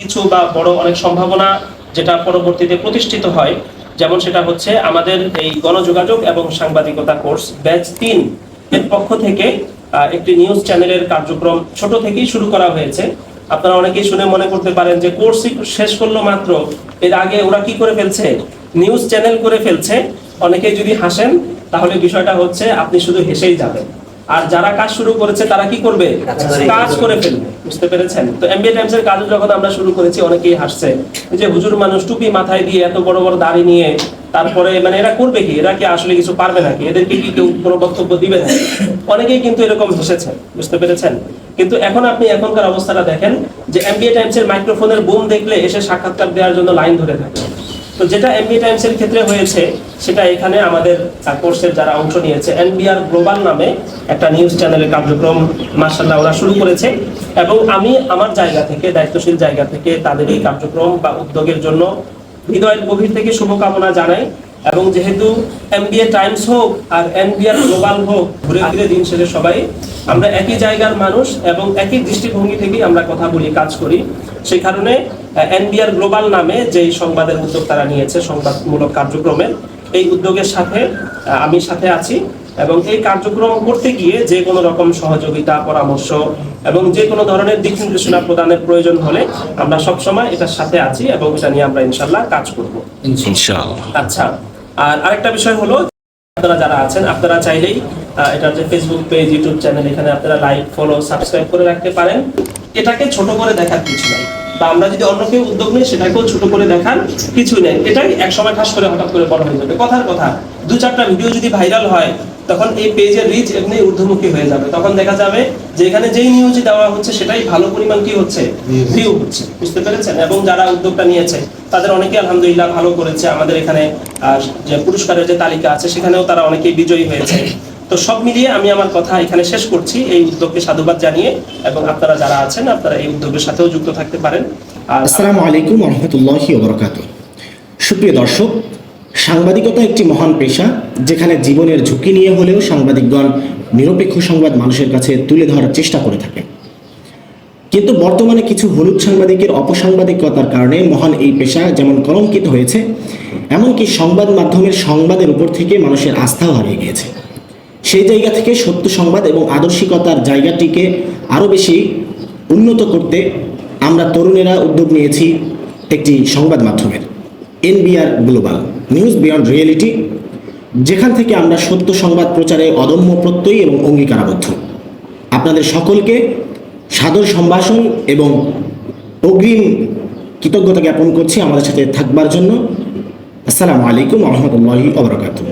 কিছু বা বড় অনেক সম্ভাবনা যেটা পরবর্তীতে প্রতিষ্ঠিত হয়, যেমন সেটা হচ্ছে আমাদের এই গণযোগাযোগ এবং সাংবাদিকতা কোর্স ব্যাচ 3 এর পক্ষ থেকে একটি নিউজ চ্যানেলের কার্যক্রম ছোট থেকেই শুরু করা হয়েছে। আপনারা অনেকেই শুনে মনে করতে পারেন যে কোর্স শেষ করলো মাত্র, এর আগে ওরা কি করে ফেলছে, নিউজ চ্যানেল করে ফেলছে। অনেকেই যদি হাসেন তাহলে বিষয়টা হচ্ছে আপনি শুধু হেসেই যাবেন, আর যারা কাজ শুরু করেছে তারা কি করবে, কাজ করে ফেলবে। বুঝতে পেরেছেন? তো এমবিএ টাইমস এর কাজ যখন আমরা শুরু করেছি অনেকেই হাসছে যে হুজুর মানুষ টুপি মাথায় দিয়ে এত বড় বড় দাড়ি নিয়ে, তারপরে মানে এরা করবে কি, এরা কি আসলে কিছু পারবে নাকি, এদেরকে কি কেউ কোনো বক্তব্য দিবে না? অনেকেই কিন্তু এরকম হেসেছে। বুঝতে পেরেছেন? কিন্তু এখন আপনি এখনকার অবস্থাটা দেখেন যে এমবিএ টাইমস এর মাইক্রোফোনের বুম দেখলে এসে সাক্ষাৎকার দেওয়ার জন্য লাইন ধরে থাকে। তো যেটা এমবিএ টাইমস এর ক্ষেত্রে হয়েছে সেটা এখানে আমাদের কোর্সের যারা অংশ নিয়েছে এনবিআর গ্লোবাল নামে একটা নিউজ চ্যানেলের কার্যক্রম মাশাআল্লাহ ওরা শুরু করেছে, এবং আমি আমার জায়গা থেকে, দায়িত্বশীল জায়গা থেকে তাদের এই কার্যক্রম বা উদ্যোগের জন্য হৃদয়ের গভীর থেকে শুভকামনা জানাই। এবং যেহেতু এমবিএ টাইমস হোক আর এনবিআর গ্লোবাল হোক, ঘুরে ফিরে দিন শেষে সবাই আমরা একই জায়গার মানুষ এবং একই দৃষ্টিভঙ্গি থেকেই আমরা কথা বলি, কাজ করি। সেই কারণে এনবিআর গ্লোবাল নামে যেই সংবাদের উদ্যোগ তারা নিয়েছে, সংবাদমূলক কার্যক্রমের এই উদ্যোগের সাথে আমি সাথে আছি, এবং এই কার্যক্রম করতে গিয়ে যে কোনো রকম সহযোগিতা, পরামর্শ এবং যে কোনো ধরনের দিক নির্দেশনা প্রদানের প্রয়োজন হলে আমরা সবসময় এটার সাথে আছি এবং এটা নিয়ে আমরা ইনশাল্লাহ কাজ করব ইনশাআল্লাহ। আচ্ছা, আর আরেকটা বিষয় হলো, আপনারা যারা আছেন আপনারা চাইলেই এটার যে ফেসবুক পেজ, ইউটিউব চ্যানেল, এখানে আপনারা লাইক, ফলো, সাবস্ক্রাইব করে রাখতে পারেন। এটাকে ছোট করে দেখার কিছু নাই, বা আমরা যদি অন্য কেউ উদ্যোগ নিই সেটাকেও ছোট করে দেখার কিছু নেই। এটাই এক সময় ঠাস করে হঠাৎ করে বড় হয়ে যাবে। কথার কথা, 2-4টা ভিডিও যদি ভাইরাল হয় তখন এই পেজের রিচ এমনি ঊর্ধ্বমুখী হয়ে যাবে। তখন দেখা যাবে যে এখানে যেই নিউজ দেওয়া হচ্ছে সেটাই ভালো পরিমাণ কি হচ্ছে, ভিউ হচ্ছে। বুঝতে পেরেছেন? এবং যারা উদ্যোগটা নিয়েছে তাদের অনেকে আলহামদুলিল্লাহ ভালো করেছে। আমাদের এখানে যে পুরস্কারের যে তালিকা আছে সেখানেও তারা অনেকেই বিজয়ী হয়েছে। তো সব মিলিয়ে আমি আমার কথা এখানে শেষ করছি, এই উদ্যোগকে সাধুবাদ জানিয়ে, এবং আপনারা যারা আছেন আপনারা এই উদ্যোগের সাথেও যুক্ত থাকতে পারেন। আসসালামু আলাইকুম ওয়া রাহমাতুল্লাহি ওয়া বারাকাতুহু। সুপ্রিয় দর্শক, সাংবাদিকতা একটি মহান পেশা, যেখানে জীবনের ঝুঁকি নিয়ে হলেও সাংবাদিকগণ নিরপেক্ষ সংবাদ মানুষের কাছে তুলে ধরার চেষ্টা করে থাকেন। কিন্তু বর্তমানে কিছু হলুদ সাংবাদিকের অপসাংবাদিকতার কারণে মহান এই পেশা যেমন কলঙ্কিত হয়েছে, এমনকি সংবাদ মাধ্যমের সংবাদের উপর থেকে মানুষের আস্থাও হারিয়ে গিয়েছে। সেই জায়গা থেকে সত্য সংবাদ এবং আদর্শিকতার জায়গাটিকে আরও বেশি উন্নত করতে আমরা তরুণেরা উদ্যোগ নিয়েছি একটি সংবাদ মাধ্যমের, NBR global news beyond reality, যেখান থেকে আমরা সত্য সংবাদ প্রচারে অদম্য প্রত্যয়ী এবং অঙ্গীকারাবদ্ধ। আপনাদের সকলকে সাদর সম্ভাষণ এবং অগ্রিম কৃতজ্ঞতা জ্ঞাপন করছি আমাদের সাথে থাকবার জন্য। আসসালামু আলাইকুম ওয়া রাহমাতুল্লাহি ওয়া বারাকাতুহু।